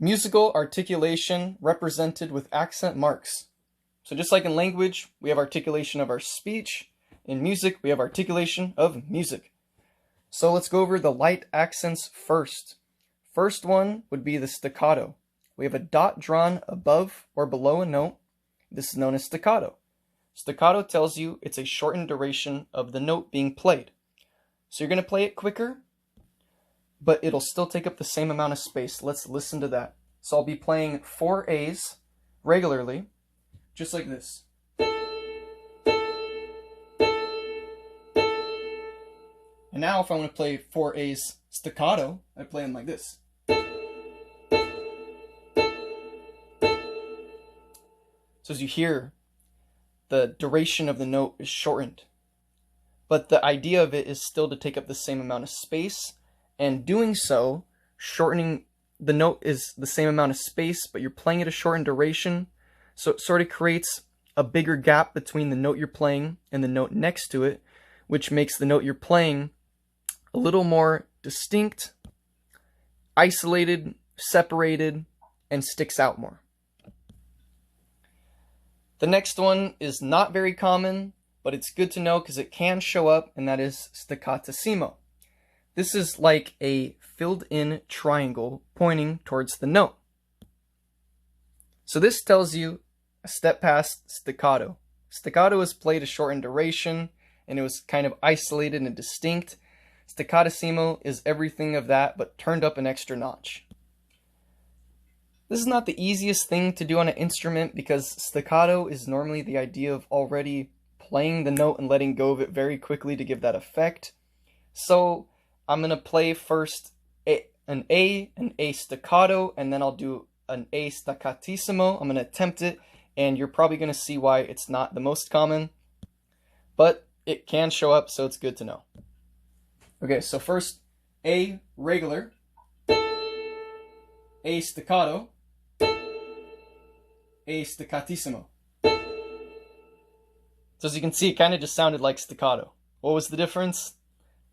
Musical articulation represented with accent marks. So just like in language, we have articulation of our speech. In music, we have articulation of music. So let's go over the light accents first. First one would be the staccato. We have a dot drawn above or below a note. This is known as staccato. Staccato tells you it's a shortened duration of the note being played. So you're going to play it quicker, but it'll still take up the same amount of space. Let's listen to that. So I'll be playing 4 A's regularly, just like this. And now if I want to play 4 A's staccato, I play them like this. So as you hear, the duration of the note is shortened. But the idea of it is still to take up the same amount of space, and doing so, shortening the note is the same amount of space, but you're playing at a shortened duration, so it sort of creates a bigger gap between the note you're playing and the note next to it, which makes the note you're playing a little more distinct, isolated, separated, and sticks out more. The next one is not very common, but it's good to know because it can show up, and that is Staccato Semo. This is like a filled-in triangle pointing towards the note. So this tells you a step past staccato. Staccato is played a shortened duration, and it was kind of isolated and distinct. Staccato Semo is everything of that, but turned up an extra notch. This is not the easiest thing to do on an instrument because staccato is normally the idea of already playing the note and letting go of it very quickly to give that effect. So I'm going to play first an A staccato, and then I'll do an A staccatissimo. I'm going to attempt it, and you're probably going to see why it's not the most common, but it can show up, so it's good to know. Okay, so first A regular, A staccato, A staccatissimo. So as you can see, it kind of just sounded like staccato. What was the difference?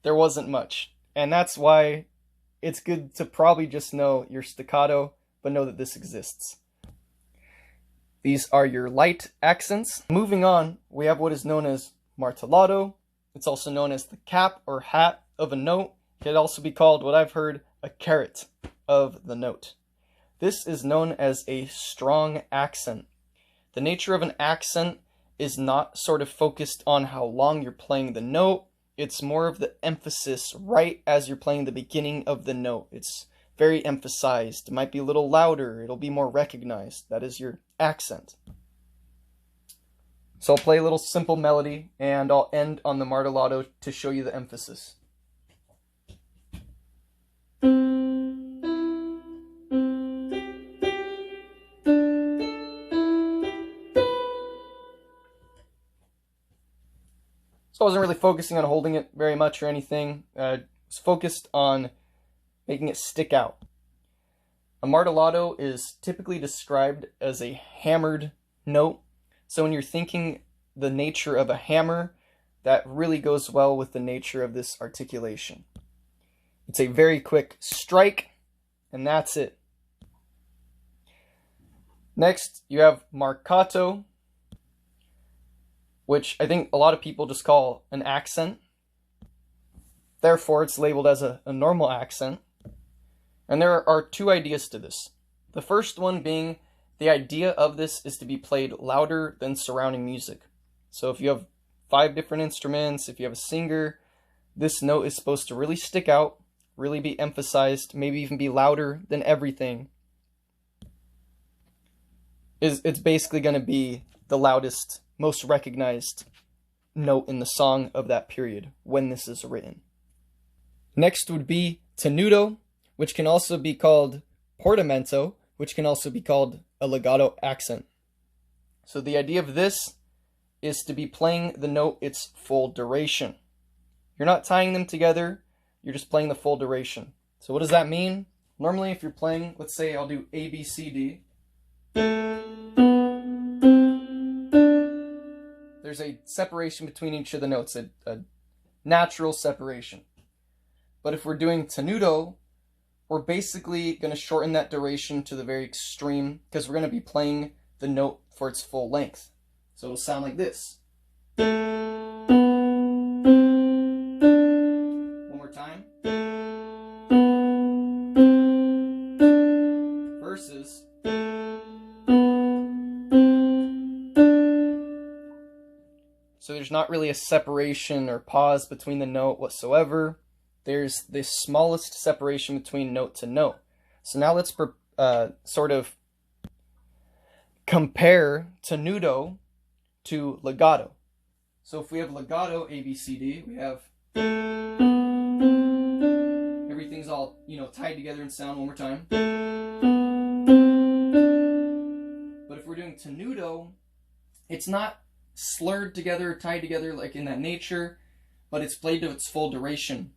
There wasn't much. And that's why it's good to probably just know your staccato, but know that this exists. These are your light accents. Moving on, we have what is known as Martillato. It's also known as the cap or hat of a note. It could also be called, what I've heard, a caret of the note. This is known as a strong accent. The nature of an accent is not sort of focused on how long you're playing the note. It's more of the emphasis right as you're playing the beginning of the note. It's very emphasized. It might be a little louder. It'll be more recognized. That is your accent. So I'll play a little simple melody, and I'll end on the martillato to show you the emphasis. So I wasn't really focusing on holding it very much or anything. I was focused on making it stick out. A martillato is typically described as a hammered note. So when you're thinking the nature of a hammer, that really goes well with the nature of this articulation. It's a very quick strike, and that's it. Next, you have marcato, which I think a lot of people just call an accent. Therefore, it's labeled as a normal accent. And there are 2 ideas to this. The first one being the idea of this is to be played louder than surrounding music. So if you have 5 different instruments, if you have a singer, this note is supposed to really stick out, really be emphasized, maybe even be louder than everything. It's basically going to be the loudest, most recognized note in the song of that period when this is written. Next would be tenuto, which can also be called portamento, which can also be called a legato accent. So the idea of this is to be playing the note its full duration. You're not tying them together, you're just playing the full duration. So what does that mean? Normally if you're playing, let's say I'll do A, B, C, D. There's a separation between each of the notes, a natural separation. But if we're doing tenuto, we're basically going to shorten that duration to the very extreme because we're going to be playing the note for its full length. So it'll sound like this. One more time. Verses. So there's not really a separation or pause between the note whatsoever. There's the smallest separation between note to note. So now let's sort of compare tenuto to legato. So if we have legato A, B, C, D, we have everything's all, tied together in sound. One more time. But if we're doing tenuto, it's not slurred together, tied together like in that nature, but it's played to its full duration.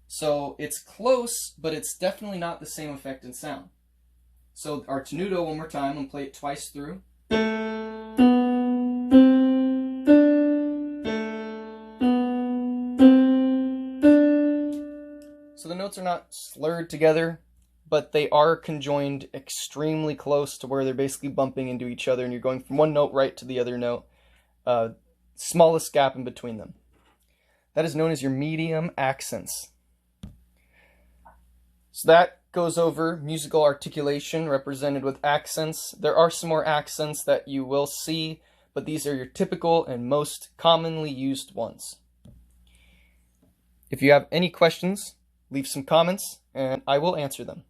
So it's close, but it's definitely not the same effect in sound. So our tenuto, one more time, and play it twice through. So the notes are not slurred together, but they are conjoined extremely close to where they're basically bumping into each other, and you're going from one note right to the other note. Smallest gap in between them. That is known as your medium accents. So that goes over musical articulation represented with accents. There are some more accents that you will see, but these are your typical and most commonly used ones. If you have any questions, leave some comments and I will answer them.